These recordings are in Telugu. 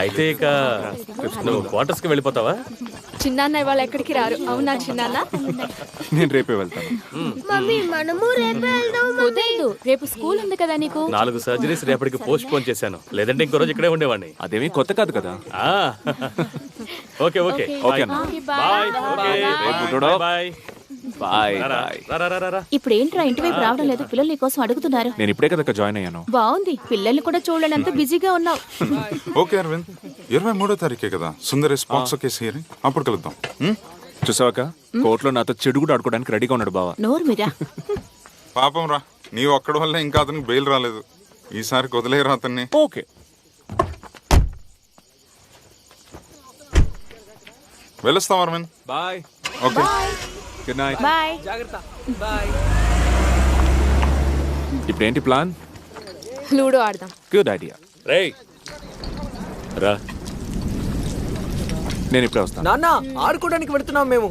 అయితే ఇక నువ్వు క్వార్టర్స్ కి వెళ్ళిపోతావా? చిన్నాన్న ఇవాళ ఎక్కడికి రారు, అవునా చిన్నాన్న? నేను రేపే వెళ్తాను. మమ్మీ మనము రేపే వెళ్దాం. కుదరదు, రేపు స్కూల్ ఉంది కదా నీకు. 4 సర్జరీస్ రేపటికి పోస్ట్ పోన్ చేశాను, లేదంటే ఇంకో రోజు ఇక్కడే ఉండేవాడిని. అదేమీ కొత్త కాదు కదా. ఓకే ఓకే ఓకేనా? బాయ్. Bye bye. ఇప్పుడు ఏంట్రా ఇంటి వైపు రావడం లేదు? పిల్లలు నీ కోసం అడుగుతున్నారు. నేను ఇప్పుడే కదా జాయిన్ అయ్యాను. బాగుంది, పిల్లల్ని కూడా చూడలేనంత బిజీగా ఉన్నావు. ఓకే అరవింద్, 23వ తారీఖే కదా సుందర్ స్పాక్స్ కేసు హియరింగ్, అప్పుడు కలుద్దాం. చూసావాక కోర్టులో నాతో చెడు కూడా ఆడుకోవడానికి రెడీగా ఉన్నాడు బావా. నోరు మీరా. పాపం రా, నీవు ఒక్కడి వల్ల ఇంకా అతనికి బెయిల్ రాలేదు. ఈసారి వదిలేరా అతన్ని. ఓకే వెళ్ళొస్తాం Arvind. Bye. Okay good night. Bye. ఇప్పుడు ఏంటి ప్లాన్? లూడో ఆడదాం. Good idea. రేయ్ రా. నేను ఇప్పుడే వస్తాను. నాన్న ఆడుకోవడానికి వెళ్తున్నాం మేము.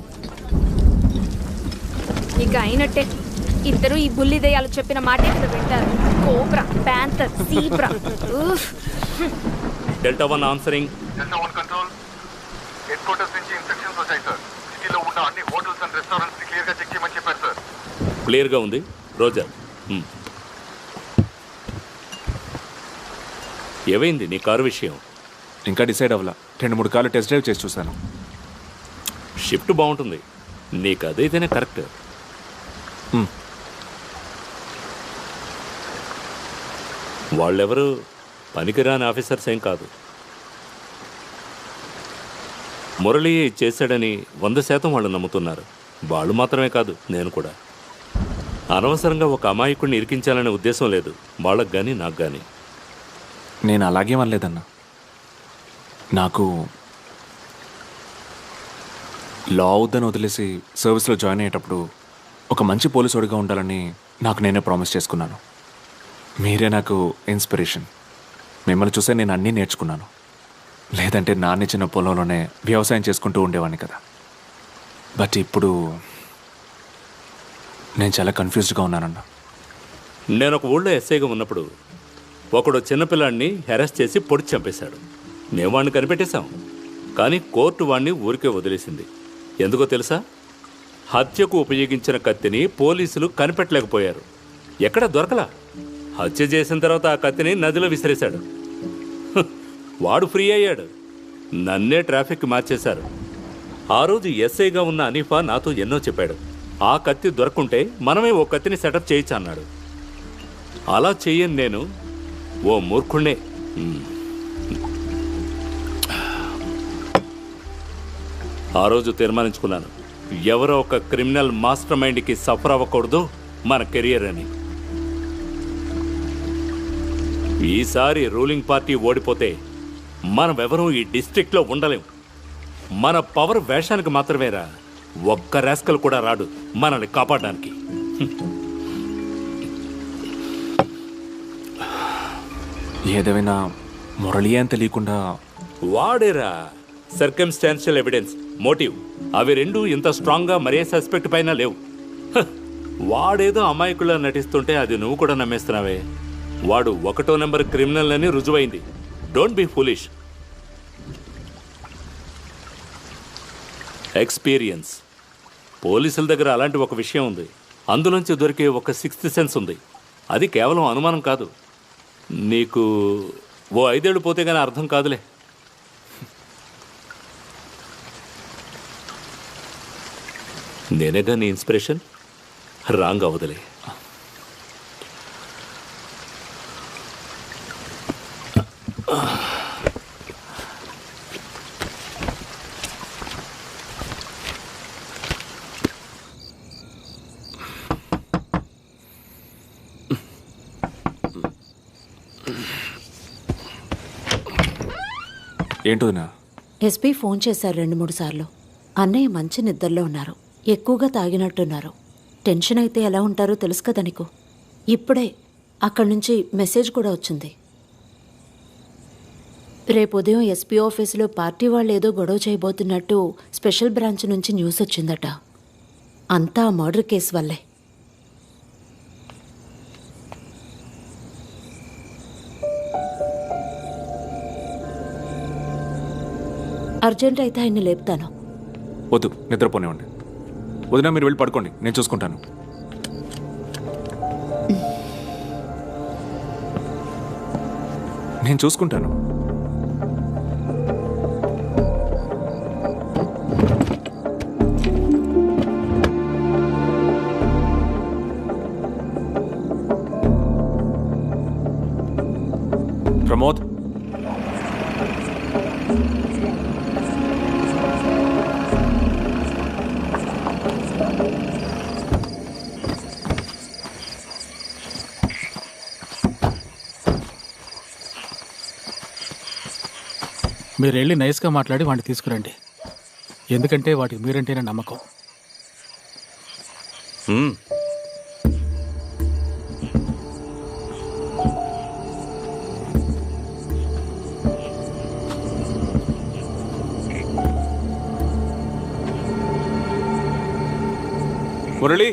ఇక అయినట్టే, ఇద్దరు ఈ బుల్లి దయ్యాలు చెప్పిన మాటే ఇప్పుడు వింటారు. Cobra, panther, zebra. Delta 1 answering. Delta 1 control, head quarters నుంచి ఇన్స్ట్రక్షన్స్ వచ్చాయి సార్. సిటీలో ఉన్న అన్ని హోటల్స్ అండ్ రెస్టారెంట్స్ ని క్లియర్ గా చెక్ చేయమని చెప్పారు సార్. క్లియర్ గా ఉంది రోజర్. ఏమైంది నీ కారు విషయం? ఇంకా డిసైడ్ అవ్వాలా. 2-3 కార్లు టెస్ట్ డ్రైవ్ చేసి చూశాను. షిఫ్ట్ బాగుంటుంది, నీకు అదైతేనే కరెక్ట్. వాళ్ళెవరు పనికిరాని ఆఫీసర్స్ ఏం కాదు. మురళి చేశాడని 100% వాళ్ళు నమ్ముతున్నారు. వాళ్ళు మాత్రమే కాదు, నేను కూడా. అనవసరంగా ఒక అమాయకుడిని ఇరికించాలనే ఉద్దేశం లేదు వాళ్ళకు కానీ నాకు కానీ. నేను అలాగే అనలేదన్నా. నాకు లా అవుద్దని వదిలేసి సర్వీస్లో జాయిన్ అయ్యేటప్పుడు ఒక మంచి పోలీసుడిగా ఉండాలని నాకు నేనే ప్రామిస్ చేసుకున్నాను. మీరే నాకు ఇన్స్పిరేషన్. మిమ్మల్ని చూసే నేను అన్నీ నేర్చుకున్నాను. లేదంటే నాన్న చిన్న పొలంలోనే వ్యవసాయం చేసుకుంటూ ఉండేవాడిని కదా. బట్ ఇప్పుడు నేను చాలా కన్ఫ్యూజ్డ్గా ఉన్నానన్న. నేను ఒక ఊళ్ళో ఎస్ఐగా ఉన్నప్పుడు ఒకడు చిన్నపిల్లాడిని హెరాస్ చేసి పొడి చంపేశాడు. మేము వాడిని కనిపెట్టేశాం, కానీ కోర్టు వాడిని ఊరికే వదిలేసింది. ఎందుకో తెలుసా? హత్యకు ఉపయోగించిన కత్తిని పోలీసులు కనిపెట్టలేకపోయారు. ఎక్కడ దొరకలా. హత్య చేసిన తర్వాత ఆ కత్తిని నదిలో విసిరేశాడు. వాడు ఫ్రీ అయ్యాడు. నన్నే ట్రాఫిక్ మార్చేశారు. ఆ రోజు ఎస్ఐగా ఉన్న అనీఫా నాతో ఎన్నో చెప్పాడు. ఆ కత్తి దొరకుంటే మనమే ఓ కత్తిని సెటప్ చేయొచ్చు అన్నాడు. అలా చెయ్యను నేను, ఓ మూర్ఖుణ్ణే. ఆ రోజు తీర్మానించుకున్నాను, ఎవరో ఒక క్రిమినల్ మాస్టర్ మైండ్కి సఫర్ అవ్వకూడదు మన కెరియర్ అని. ఈసారి రూలింగ్ పార్టీ ఓడిపోతే మనమెవరూ ఈ డిస్ట్రిక్ట్లో ఉండలేం. మన పవర్ వేషానికి మాత్రమేరా, ఒక్క రాస్కల్ కూడా రాడు మనల్ని కాపాడడానికి. ఏదేమైనా మురళి అని తెలియకుండా వాడేరా సర్కమ్స్టాన్షియల్ ఎవిడెన్స్, మోటివ్, అవి రెండు ఇంత స్ట్రాంగ్గా మరే సస్పెక్ట్ పైన లేవు. వాడేదో అమాయకుల్లో నటిస్తుంటే అది నువ్వు కూడా నమ్మేస్తున్నావే. వాడు 1వ నెంబర్ క్రిమినల్ అని రుజువైంది. Don't be foolish. ఎక్స్పీరియన్స్. పోలీసుల దగ్గర అలాంటి ఒక విషయం ఉంది. అందులోంచి దొరికే ఒక 6th సెన్స్ ఉంది. అది కేవలం అనుమానం కాదు. నీకు ఓ 5 ఏళ్ళు పోతే కానీ అర్థం కాదులే. నేనేగా నీ ఇన్స్పిరేషన్. రాంగ్ అవదులే. ఏంటోనా? ఎస్పీ ఫోన్ చేశారు 2-3 సార్లు. అన్నయ్య మంచి నిద్రలో ఉన్నారు, ఎక్కువగా తాగినట్టున్నారు. టెన్షన్ అయితే ఎలా ఉంటారో తెలుసు కదా నీకు. ఇప్పుడే అక్కడి నుంచి మెసేజ్ కూడా వచ్చింది. రేపు ఉదయం ఎస్పీ ఆఫీసులో పార్టీ వాళ్ళు ఏదో గొడవ చేయబోతున్నట్టు స్పెషల్ బ్రాంచ్ నుంచి న్యూస్ వచ్చిందట. అంతా మర్డర్ కేసు వల్లే. అర్జెంట్ అయితే ఆయన్ని లేపుతాను. వద్దు, నిద్రపోనివ్వండి. వదినా మీరు వెళ్ళి పడుకోండి, నేను చూసుకుంటాను. నేను చూసుకుంటాను. ప్రమోద్, మీరు వెళ్ళి నైస్గా మాట్లాడి వాడిని తీసుకురండి. ఎందుకంటే వాటికి మీరంటేనే నమ్మకం. మురళి,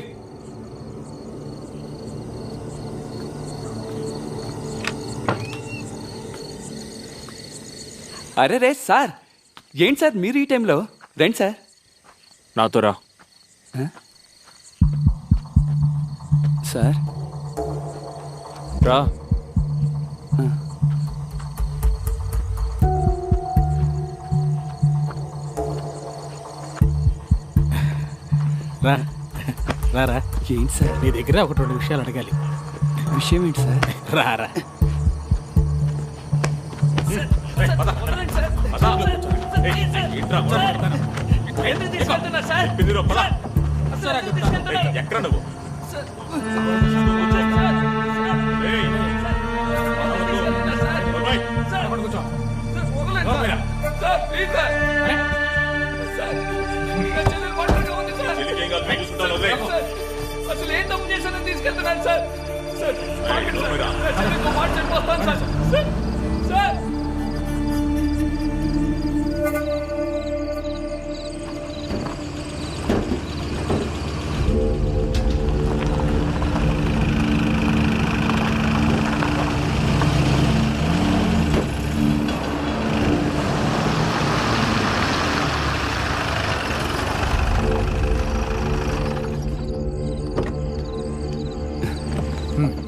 అరే రే సార్, ఏంటి సార్ మీరు ఈ టైంలో? రండి సార్. నాతో రా. సార్ రా. రా రారా. ఏంటి సార్ నీ దగ్గర ఒకటి రెండు విషయాలు అడగాలి. విషయం ఏంటి సార్? రారా. అసలు ఏం తప్పు చేశానని తీసుకెళ్తున్నాను సార్. సార్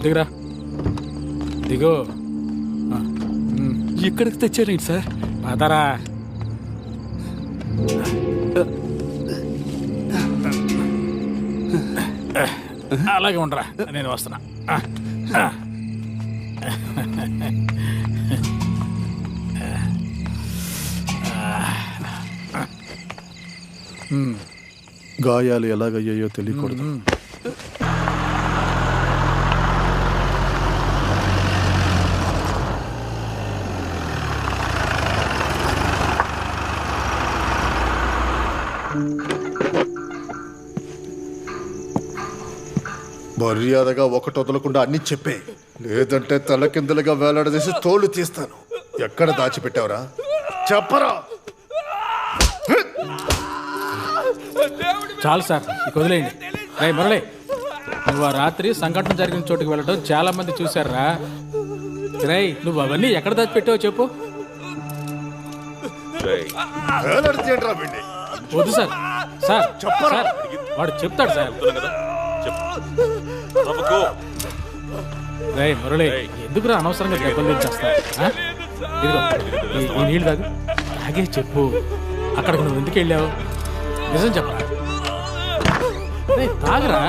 దిగరా. దిగో. ఇక్కడికి తెచ్చారేంటి సార్? పదరా. అలాగే ఉండరా, నేను వస్తున్నా. గాయాలు ఎలాగయ్యాయో తెలియకూడదు. మర్యాదగా ఒకటి వదలకుండా అన్ని చెప్పే, లేదంటే తలకిందులుగా వేలాడదీసి తోలు తీస్తాను. ఎక్కడ దాచిపెట్టావురా? చెప్పరా. చాలు సార్, ఇక వదిలేయండి. రే మురళి, నువ్వు ఆ రాత్రి సంఘటన జరిగిన చోటుకి వెళ్ళడం చాలా మంది చూశారా. రే, నువ్వు అవన్నీ ఎక్కడ దాచిపెట్టావో చెప్పు. వద్దు సార్. సార్ సార్, వాడు చెప్తాడు సార్. రే మురళి, ఎందుకురా అనవసరంగా దెబ్బలు తెచ్చేస్తా? ఇదిగో ఈ నీళ్ళు తాగు. తాగే చెప్పు, అక్కడికి నువ్వు ఎందుకు వెళ్ళావు? నిజం చెప్పరా. తాగరా.